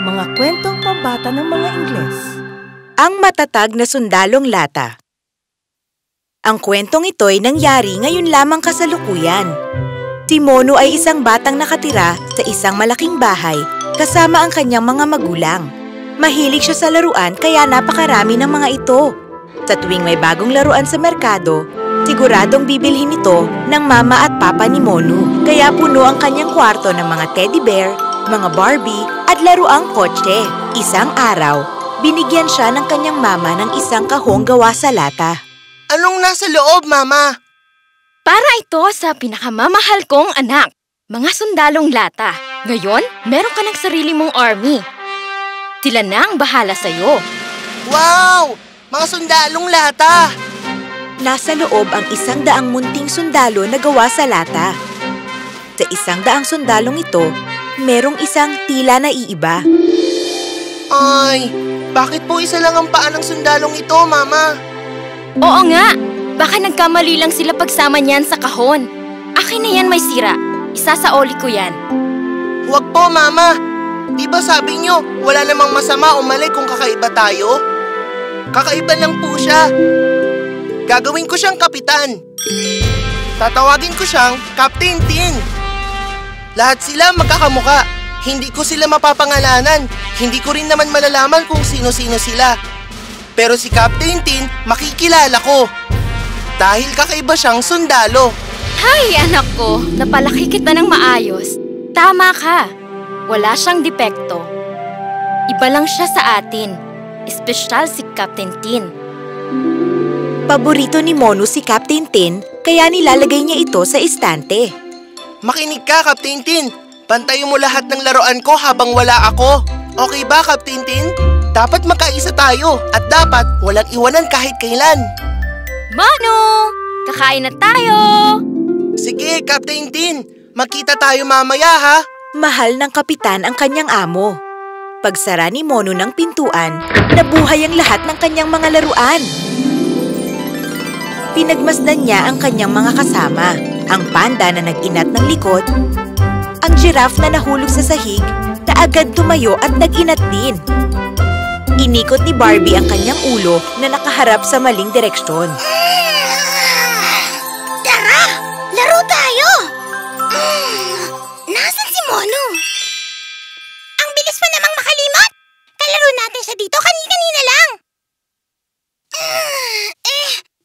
Mga kwentong pambata ng mga Ingles. Ang matatag na sundalong lata. Ang kwentong ito'y nangyari ngayon lamang kasalukuyan. Si Mono ay isang batang nakatira sa isang malaking bahay kasama ang kanyang mga magulang. Mahilig siya sa laruan kaya napakarami ng mga ito. Sa tuwing may bagong laruan sa merkado, siguradong bibilhin ito ng mama at papa ni Mono. Kaya puno ang kanyang kwarto ng mga teddy bear, mga Barbie at laruang kotse. Isang araw, binigyan siya ng kanyang mama ng isang kahong gawa sa lata. Anong nasa loob, Mama? Para ito sa pinakamamahal kong anak, mga sundalong lata. Ngayon, meron ka ng sarili mong army. Sila na ang bahala sa'yo. Wow! Mga sundalong lata! Nasa loob ang 100 munting sundalo na gawa sa lata. Sa 100 sundalong ito, merong isang tila na iiba. Ay, bakit po isa lang ang paa ng sundalong ito, Mama? Oo nga, baka nagkamali lang sila pagsama niyan sa kahon. Akin na yan may sira. Isasaoli ko yan. Huwag po, Mama. Di ba sabi niyo, wala namang masama o mali kung kakaiba tayo? Kakaiba lang po siya. Gagawin ko siyang kapitan. Tatawagin ko siyang Captain Tin. Lahat sila magkakamuka. Hindi ko sila mapapangalanan. Hindi ko rin naman malalaman kung sino-sino sila. Pero si Captain Tin, makikilala ko. Dahil kakaiba siyang sundalo. Hay, anak ko, napalaki kita ng maayos. Tama ka. Wala siyang depekto. Iba lang siya sa atin. Espesyal si Captain Tin. Paborito ni Mono si Captain Tin, kaya nilalagay niya ito sa estante. Makinig ka, Captain Tin. Pantayin mo lahat ng laruan ko habang wala ako. Okay ba, Captain Tin? Dapat magkaisa tayo at dapat walang iwanan kahit kailan. Mono! Kakain na tayo! Sige, Captain Tin. Magkita tayo mamaya, ha? Mahal ng kapitan ang kanyang amo. Pagsara ni Mono ng pintuan, nabuhay ang lahat ng kanyang mga laruan. Pinagmasdan niya ang kanyang mga kasama, ang panda na nag-inat ng likod, ang giraffe na nahulog sa sahig na agad tumayo at nag-inat din. Inikot ni Barbie ang kanyang ulo na nakaharap sa maling direksyon. Tara! Laro tayo! Nasaan si Mono? Ang bilis pa namang makalimot! Kalaro natin siya dito kanina lang!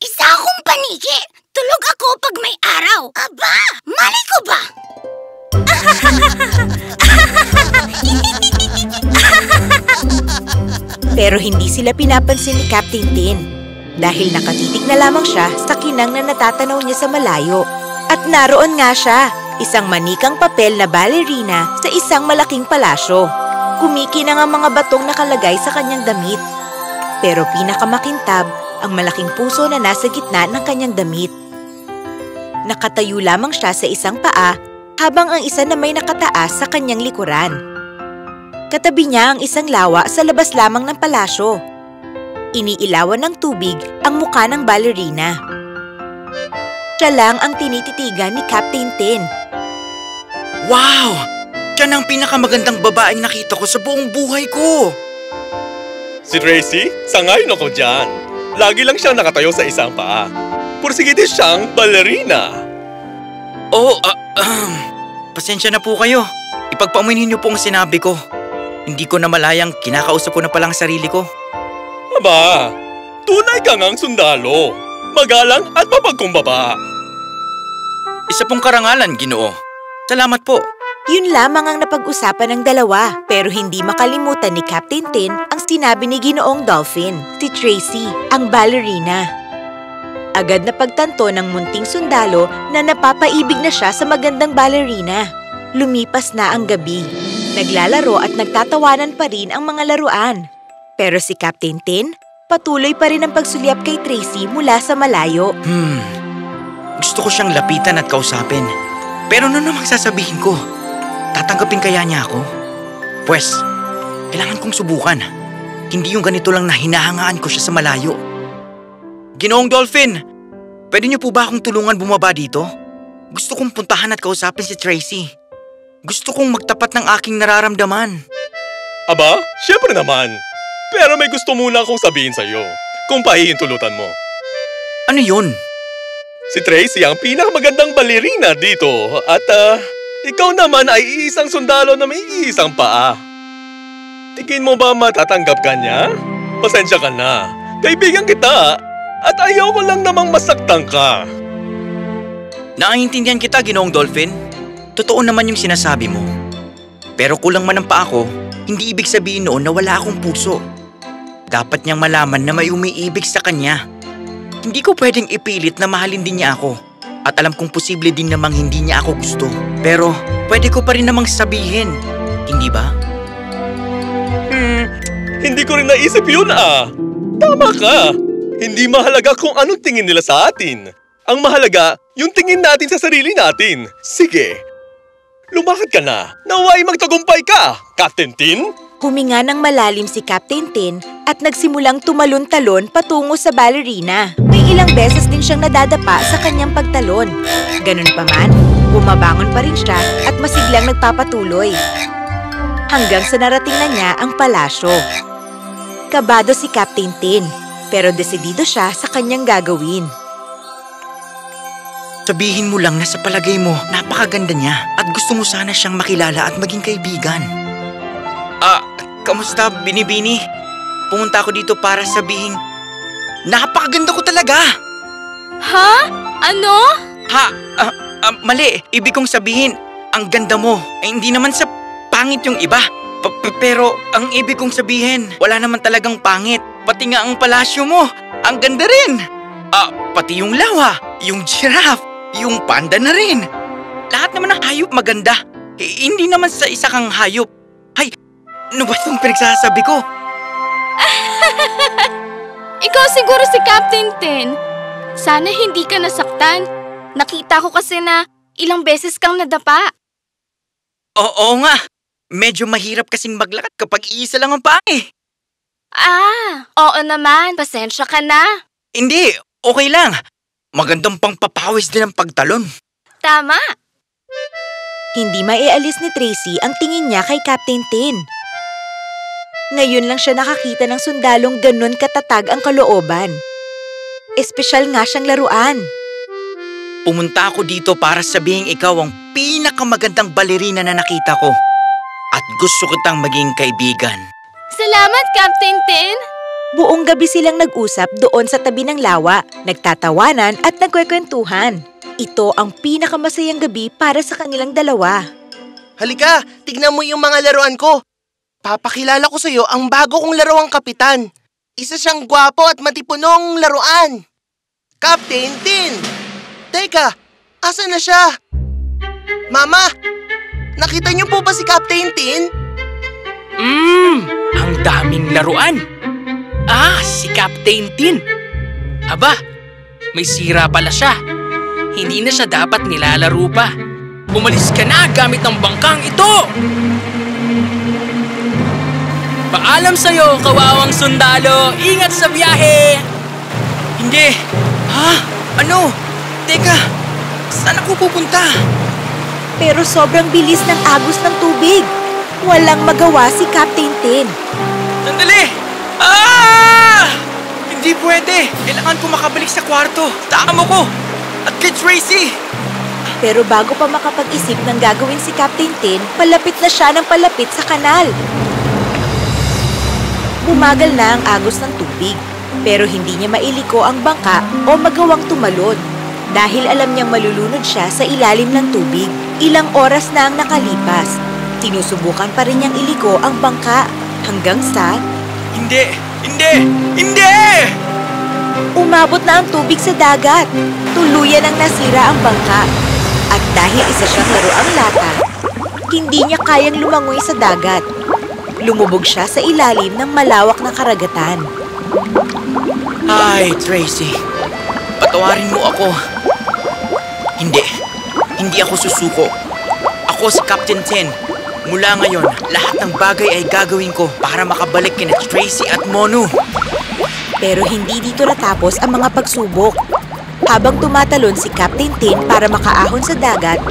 Isa akong paniki! Tulog ako pag may araw! Aba! Malay ko ba? Pero hindi sila pinapansin ni Captain Tin dahil nakatitig na lamang siya sa kinang na natatanaw niya sa malayo. At naroon nga siya, isang manikang papel na ballerina sa isang malaking palasyo. Kumikinang ang mga batong nakalagay sa kanyang damit. Pero pinakamakintab ang malaking puso na nasa gitna ng kanyang damit. Nakatayo lamang siya sa isang paa habang ang isa na may nakataas sa kanyang likuran. Katabi niya ang isang lawa sa labas lamang ng palasyo. Iniilawan ng tubig ang mukha ng ballerina. Siya lang ang tinititigan ni Captain Tin. Wow! Siya ang pinakamagandang babaeng nakita ko sa buong buhay ko! Si Tracy, sangayon ako dyan. Lagi lang siyang nakatayo sa isang paa. Pursigiti siyang ballerina. Oh, pasensya na po kayo. Ipagpamunin niyo po ang sinabi ko. Hindi ko na malayang kinakausap ko na palang sarili ko. Aba, tunay ka ngang sundalo. Magalang at mapagkumbaba. Isa pong karangalan, Ginoo. Salamat po. Yun lamang ang napag-usapan ng dalawa, pero hindi makalimutan ni Captain Tin ang sinabi ni Ginoong Dolphin, si Tracy, ang ballerina. Agad na pagtanto ng munting sundalo na napapaibig na siya sa magandang ballerina. Lumipas na ang gabi. Naglalaro at nagtatawanan pa rin ang mga laruan. Pero si Captain Tin, patuloy pa rin ang pagsulyap kay Tracy mula sa malayo. Gusto ko siyang lapitan at kausapin. Pero ano namang sasabihin ko? Tatanggapin kaya niya ako? Pwes, kailangan kong subukan. Hindi yung ganito lang na hinahangaan ko siya sa malayo. Ginoong Dolphin, pwede niyo po ba akong tulungan bumaba dito? Gusto kong puntahan at kausapin si Tracy. Gusto kong magtapat ng aking nararamdaman. Aba, syempre naman. Pero may gusto muna akong sabihin sa'yo kung pahihintulutan mo. Ano yun? Si Tracy ang pinakamagandang balerina dito at ikaw naman ay isang sundalo na may isang paa. Tingin mo ba matatanggap ka niya? Pasensya ka na. Kaibigan kita at ayaw ko lang namang masaktan ka. Naiintindihan kita, Ginoong Dolphin. Totoo naman yung sinasabi mo. Pero kulang man ang paa ko, hindi ibig sabihin noon na wala akong puso. Dapat niyang malaman na may umiibig sa kanya. Hindi ko pwedeng ipilit na mahalin din niya ako. At alam kong posible din namang hindi niya ako gusto. Pero pwede ko pa rin namang sabihin. Hindi ba? Hindi ko rin naisip yun Tama ka. Hindi mahalaga kung anong tingin nila sa atin. Ang mahalaga, yung tingin natin sa sarili natin. Sige. Lumakad ka na. Naway magtagumpay ka, Captain Tin. Huminga ng malalim si Captain Tin at nagsimulang tumalon-talon patungo sa ballerina. May ilang beses din siyang nadadapa sa kanyang pagtalon. Ganun pa man, bumabangon pa rin siya at masiglang nagpapatuloy. Hanggang sa narating na niya ang palasyo. Kabado si Captain Tin, pero desidido siya sa kanyang gagawin. Sabihin mo lang na sa palagay mo, napakaganda niya at gusto mo sana siyang makilala at maging kaibigan. Kamusta, Binibini? Pumunta ako dito para sabihin, napakaganda ko talaga! Ha? Ano? Mali. Ibig kong sabihin, ang ganda mo. Hindi naman sa pangit yung iba. Pero ang ibig kong sabihin, wala naman talagang pangit. Pati nga ang palasyo mo, ang ganda rin. Pati yung lawa, yung giraffe, yung panda na rin. Lahat naman ng hayop maganda. Hindi naman sa isa kang hayop. Hay, ano ba itong pinagsasabi ko? Ikaw siguro si Captain Tin. Sana hindi ka nasaktan. Nakita ko kasi na ilang beses kang nadapa. Oo nga. Medyo mahirap kasing maglakad kapag iisa lang ang paa eh. Oo naman. Pasensya ka na. Hindi, okay lang. Magandang pangpapawis din ang pagtalon. Tama. Hindi maialis ni Tracy ang tingin niya kay Captain Tin. Ngayon lang siya nakakita ng sundalong ganun katatag ang kalooban. Espesyal nga siyang laruan. Pumunta ako dito para sabihing ikaw ang pinakamagandang balerina na nakita ko. At gusto kitang maging kaibigan. Salamat, Captain Tin. Buong gabi silang nag-usap doon sa tabi ng lawa, nagtatawanan at nagkwekwentuhan. Ito ang pinakamasayang gabi para sa kanilang dalawa. Halika, tignan mo yung mga laruan ko. Papakilala ko sa'yo ang bago kong laruang kapitan. Isa siyang gwapo at matipunong laruan. Captain Tin! Teka, asa na siya? Mama, nakita niyo po ba si Captain Tin? Ang daming laruan. Si Captain Tin. Aba, may sira pala siya. Hindi na siya dapat nilalaro pa. Umalis ka na gamit ang bangkang ito! Paalam sa'yo, kawawang sundalo! Ingat sa biyahe! Hindi! Ano? Teka, saan ako pupunta? Pero sobrang bilis ng agos ng tubig. Walang magawa si Captain Tin. Sandali! Hindi pwede! Kailangan ko makabalik sa kwarto. Tama ko! At kay Tracy! Pero bago pa makapag-isip ng gagawin si Captain Tin, palapit na siya ng palapit sa kanal. Bumagal na ang agos ng tubig, pero hindi niya mailiko ang bangka o magawang tumalon. Dahil alam niyang malulunod siya sa ilalim ng tubig. Ilang oras na ang nakalipas. Sinusubukan pa rin niyang iliko ang bangka hanggang sa... Hindi! Hindi! Hindi! Umabot na ang tubig sa dagat. Tuluyan ang nasira ang bangka. At dahil isa siyang laruang lata, hindi niya kayang lumangoy sa dagat. Lumubog siya sa ilalim ng malawak na karagatan. Ay, Tracy. Patawarin mo ako. Hindi ako susuko. Ako si Captain Tin. Mula ngayon, lahat ng bagay ay gagawin ko para makabalik kina Tracy at Monu. Pero hindi dito natapos ang mga pagsubok. Habang tumatalon si Captain Tin para makaahon sa dagat,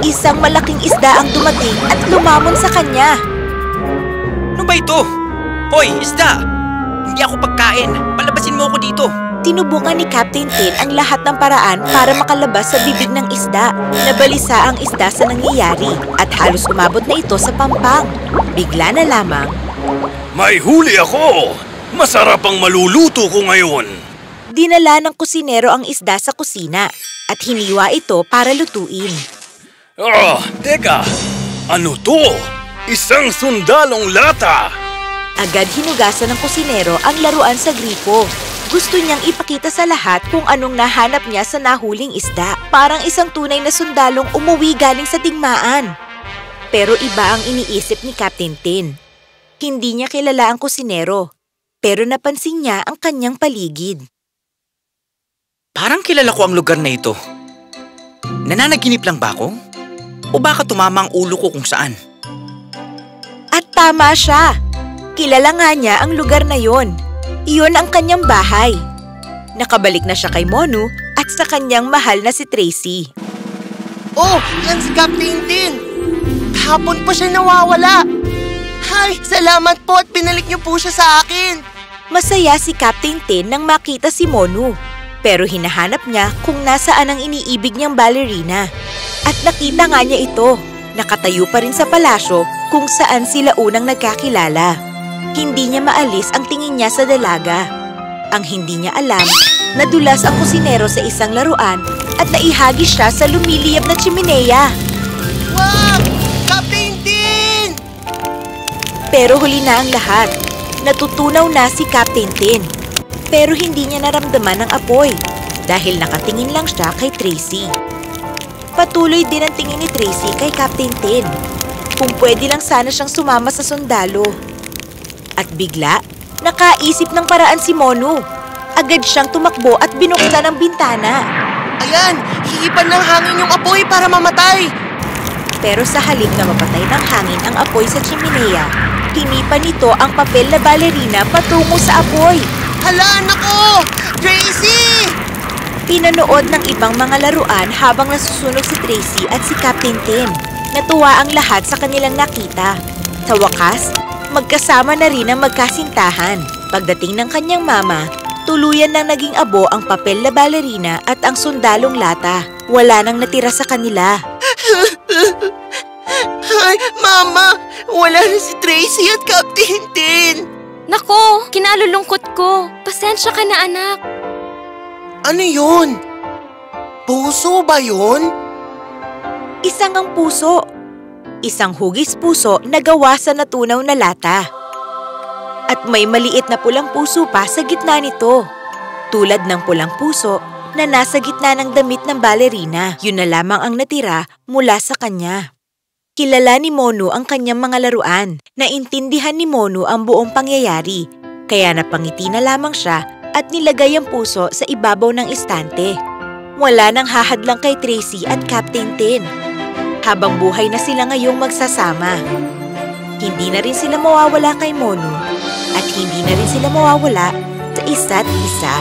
Isang malaking isda ang dumating at lumamon sa kanya. Ano ba ito? Hoy, isda! Hindi ako pagkain. Palabasin mo ako dito. Tinubukan ni Captain Tin ang lahat ng paraan para makalabas sa bibig ng isda. Nabalisa ang isda sa nangyayari at halos umabot na ito sa pampang. Bigla na lamang, May huli ako! Masarap ang maluluto ko ngayon. dinala ng kusinero ang isda sa kusina at hiniwa ito para lutuin. Teka! Ano to? Isang sundalong lata! Agad hinugasan ng kusinero ang laruan sa gripo. Gusto niyang ipakita sa lahat kung anong nahanap niya sa nahuling isda. Parang isang tunay na sundalong umuwi galing sa digmaan. Pero iba ang iniisip ni Captain Tin. Hindi niya kilala ang kusinero, pero napansin niya ang kanyang paligid. Parang kilala ko ang lugar na ito. Nananaginip lang ba ako? O baka tumama ang ulo ko kung saan? At tama siya. Kilala nga niya ang lugar na yon. Iyon ang kanyang bahay. Nakabalik na siya kay Monu at sa kanyang mahal na si Tracy. Oh, yan si Captain Tin! Kahapon pa siya nawawala! Hay, salamat po at binalik niyo po siya sa akin! Masaya si Captain Tin nang makita si Monu. Pero hinahanap niya kung nasaan ang iniibig niyang ballerina. At nakita nga niya ito. Nakatayo pa rin sa palasyo kung saan sila unang nagkakilala. Hindi niya maalis ang tingin niya sa dalaga. Ang hindi niya alam, nadulas ang kusinero sa isang laruan at naihagis siya sa lumiliyab na tsimeneya. Wow! Captain Tin! Pero huli na ang lahat. Natutunaw na si Captain Tin. Pero hindi niya naramdaman ang apoy dahil nakatingin lang siya kay Tracy. Patuloy din ang tingin ni Tracy kay Captain Tin. Kung pwede lang sana siyang sumama sa sundalo. At bigla, nakaisip ng paraan si Monu. Agad siyang tumakbo at binuksan ang bintana. Ayan! Hihipan ng hangin yung apoy para mamatay! Pero sa halip na mapatay ng hangin ang apoy sa tsimeneya, hinipan nito ang papel na ballerina patungo sa apoy. Hala, nako! Tracy! Pinanood ng ibang mga laruan habang nasusunog si Tracy at si Captain Tin. Natuwa ang lahat sa kanilang nakita. Sa wakas, magkasama na rin ang magkasintahan. Pagdating ng kanyang mama, tuluyan nang naging abo ang papel na ballerina at ang sundalong lata. Wala nang natira sa kanila. Ay, Mama! Wala na si Tracy at Captain Tin! Nako, kinalulungkot ko. Pasensya ka na, anak. Ano yun? Puso ba yun? Isang ang puso. Isang hugis puso na gawa sa natunaw na lata. At may maliit na pulang puso pa sa gitna nito. Tulad ng pulang puso na nasa gitna ng damit ng ballerina. Yun na lamang ang natira mula sa kanya. Kilala ni Monu ang kanyang mga laruan. Naintindihan ni Monu ang buong pangyayari. Kaya napangiti na lamang siya at nilagay ang puso sa ibabaw ng istante. Wala nang hahadlang kay Tracy at Captain Tin. Habang buhay na sila ngayong magsasama. Hindi na rin sila mawawala kay Monu at hindi na rin sila mawawala sa isa't isa.